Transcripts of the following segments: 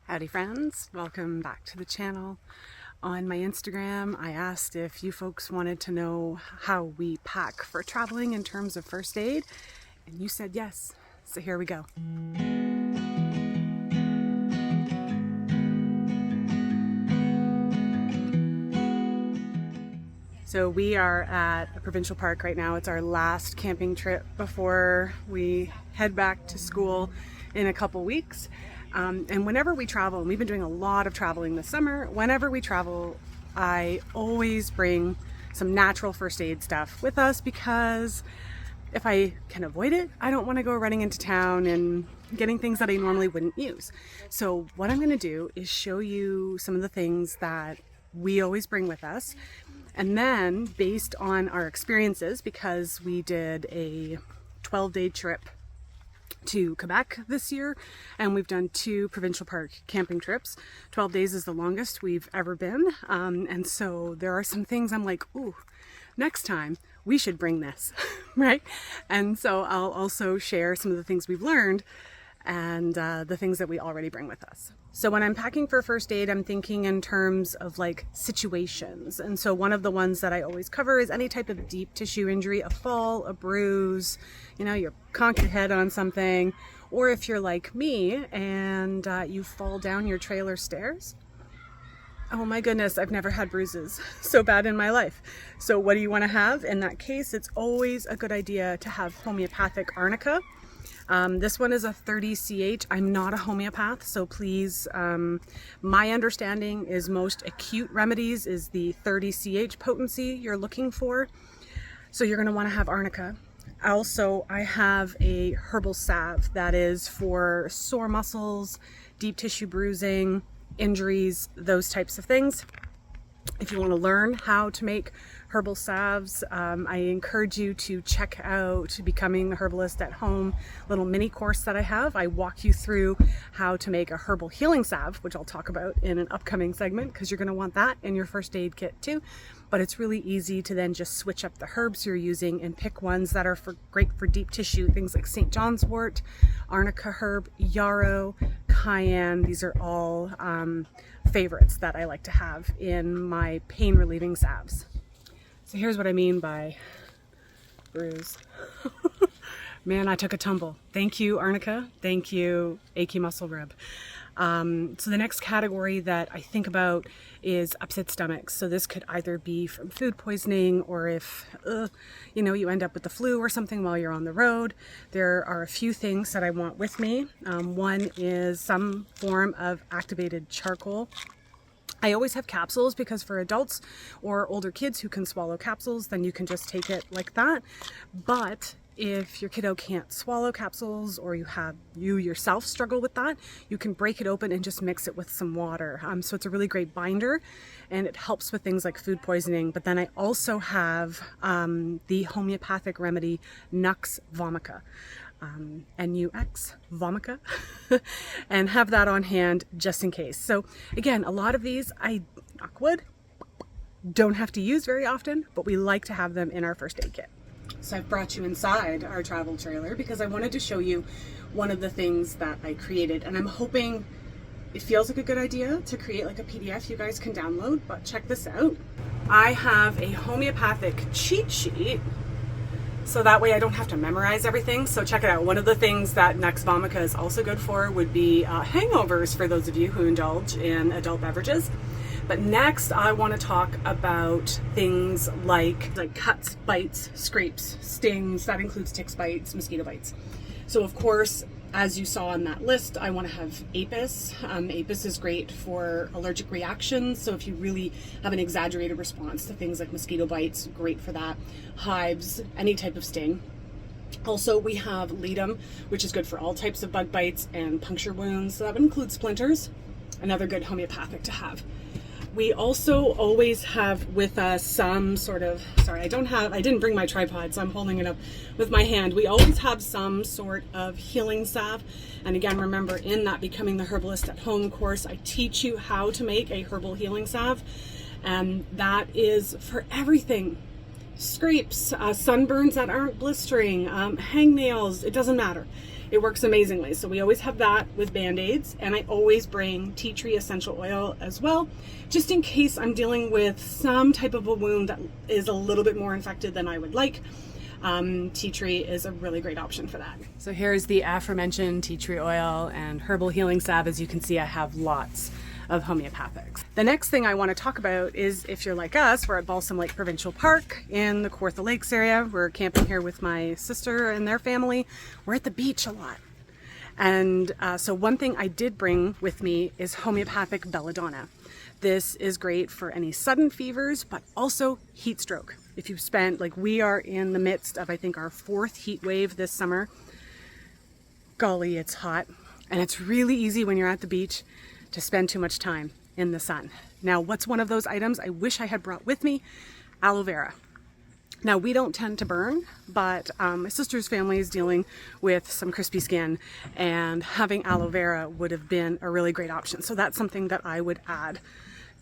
Howdy friends, welcome back to the channel. On my Instagram, I asked if you folks wanted to know how we pack for traveling in terms of first aid, and you said yes, so here we go. So we are at a provincial park right now. It's our last camping trip before we head back to school in a couple weeks. And whenever we travel, and we've been doing a lot of traveling this summer, whenever we travel, I always bring some natural first aid stuff with us because if I can avoid it, I don't want to go running into town and getting things that I normally wouldn't use. So what I'm going to do is show you some of the things that we always bring with us. And then based on our experiences, because we did a 12-day trip to Quebec this year, and we've done 2 provincial park camping trips. 12 days is the longest we've ever been, and so there are some things I'm like, ooh, next time we should bring this, right? And so I'll also share some of the things we've learned and the things that we already bring with us. So when I'm packing for first aid, I'm thinking in terms of like situations. And so one of the ones that I always cover is any type of deep tissue injury, a fall, a bruise, you conk your head on something, or if you're like me and you fall down your trailer stairs. Oh my goodness, I've never had bruises so bad in my life. So what do you want to have? In that case, it's always a good idea to have homeopathic arnica. This one is a 30 CH. I'm not a homeopath, so please, my understanding is most acute remedies is the 30 CH potency you're looking for. So you're going to want to have arnica. Also, I have a herbal salve that is for sore muscles, deep tissue bruising, injuries, those types of things. If you want to learn how to make herbal salves, I encourage you to check out Becoming the Herbalist at Home little mini course that I have. I walk you through how to make a herbal healing salve, which I'll talk about in an upcoming segment because you're going to want that in your first aid kit too. But it's really easy to then just switch up the herbs you're using and pick ones that are great for deep tissue, things like St. John's wort, arnica herb, yarrow, cayenne. These are all favorites that I like to have in my pain relieving salves. So here's what I mean by bruise. Man, I took a tumble. Thank you, arnica. Thank you, achy muscle rib. So the next category that I think about is upset stomachs. So this could either be from food poisoning or if, you end up with the flu or something while you're on the road. There are a few things that I want with me. One is some form of activated charcoal. I always have capsules because for adults or older kids who can swallow capsules, then you can just take it like that. But if your kiddo can't swallow capsules or you yourself struggle with that, you can break it open and just mix it with some water. So it's a really great binder and it helps with things like food poisoning. But then I also have the homeopathic remedy Nux vomica. N-U-X, vomica, and have that on hand just in case. So again, a lot of these I, knock wood, don't have to use very often, but we like to have them in our first aid kit. So I've brought you inside our travel trailer because I wanted to show you one of the things that I created, and I'm hoping it feels like a good idea to create like a PDF you guys can download, but check this out. I have a homeopathic cheat sheet so that way I don't have to memorize everything. So check it out. One of the things that Nux vomica is also good for would be hangovers for those of you who indulge in adult beverages. But next I want to talk about things like cuts, bites, scrapes, stings. That includes tick bites, mosquito bites. So of course, as you saw on that list, I want to have Apis. Apis is great for allergic reactions. So if you really have an exaggerated response to things like mosquito bites, great for that. Hives, any type of sting. Also, we have Ledum, which is good for all types of bug bites and puncture wounds. So that would include splinters, another good homeopathic to have. We also always have with us some sort of, I didn't bring my tripod, so I'm holding it up with my hand. We always have some sort of healing salve. And again, remember in that Becoming the Herbalist at Home course, I teach you how to make a herbal healing salve. And that is for everything. Scrapes, sunburns that aren't blistering, hangnails, it doesn't matter. it works amazingly. So we always have that with Band-Aids, and I always bring tea tree essential oil as well, just in case I'm dealing with some type of a wound that is a little bit more infected than I would like. Tea tree is a really great option for that. So here's the aforementioned tea tree oil and herbal healing salve. As you can see, I have lots of homeopathics. The next thing I want to talk about is, if you're like us, we're at Balsam Lake Provincial Park in the Kawartha Lakes area. We're camping here with my sister and their family. We're at the beach a lot. And so one thing I did bring with me is homeopathic belladonna. This is great for any sudden fevers, but also heat stroke. If you've spent, like we are in the midst of, I think, our 4th heat wave this summer. Golly, it's hot. And it's really easy when you're at the beach to spend too much time in the sun. Now, what's one of those items I wish I had brought with me? Aloe vera. Now, we don't tend to burn, but my sister's family is dealing with some crispy skin, and having aloe vera would have been a really great option. So that's something that I would add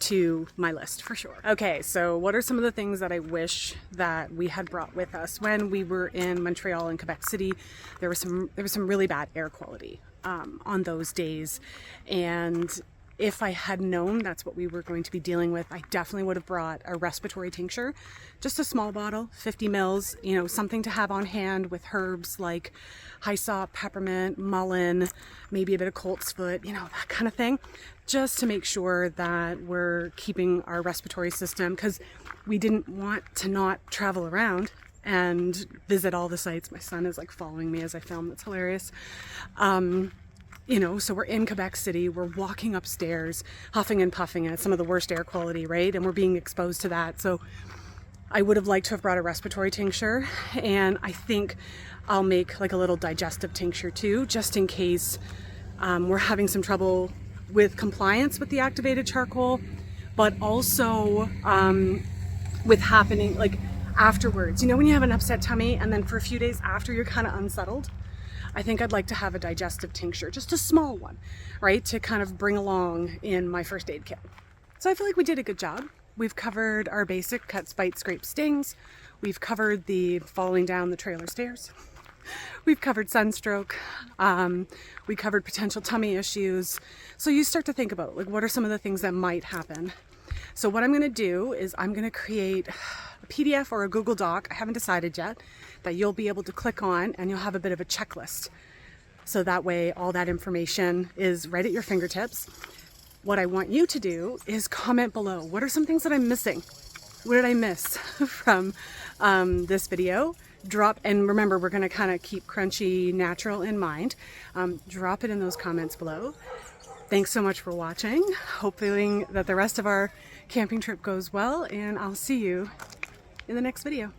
to my list for sure. Okay, so what are some of the things that I wish that we had brought with us? When we were in Montreal and Quebec City, there was some really bad air quality on those days, and if I had known that's what we were going to be dealing with, I definitely would have brought a respiratory tincture, just a small bottle, 50 mils, you know, something to have on hand with herbs like hyssop, peppermint, mullein, maybe a bit of coltsfoot, you know, that kind of thing, just to make sure that we're keeping our respiratory system, because we didn't want to not travel around and visit all the sites. My son is like following me as I film. That's hilarious. You know, so we're in Quebec City, we're walking upstairs, huffing and puffing at some of the worst air quality, right? And we're being exposed to that. So I would have liked to have brought a respiratory tincture, and I think I'll make like a little digestive tincture too, just in case we're having some trouble with compliance with the activated charcoal, but also with happening like afterwards. You know, when you have an upset tummy and then for a few days after you're kind of unsettled, I think I'd like to have a digestive tincture, just a small one, right, to kind of bring along in my first aid kit. So I feel like we did a good job. We've covered our basic cuts, bites, scrapes, stings. We've covered the falling down the trailer stairs. We've covered sunstroke. We covered potential tummy issues. So you start to think about, like, what are some of the things that might happen? So what I'm going to do is I'm going to create a PDF or a Google Doc, I haven't decided yet, that you'll be able to click on, and you'll have a bit of a checklist. So that way all that information is right at your fingertips. What I want you to do is comment below. What are some things that I'm missing? What did I miss from this video? Drop, and remember, we're going to kind of keep crunchy natural in mind. Drop it in those comments below. Thanks so much for watching. Hoping that the rest of our camping trip goes well, and I'll see you in the next video.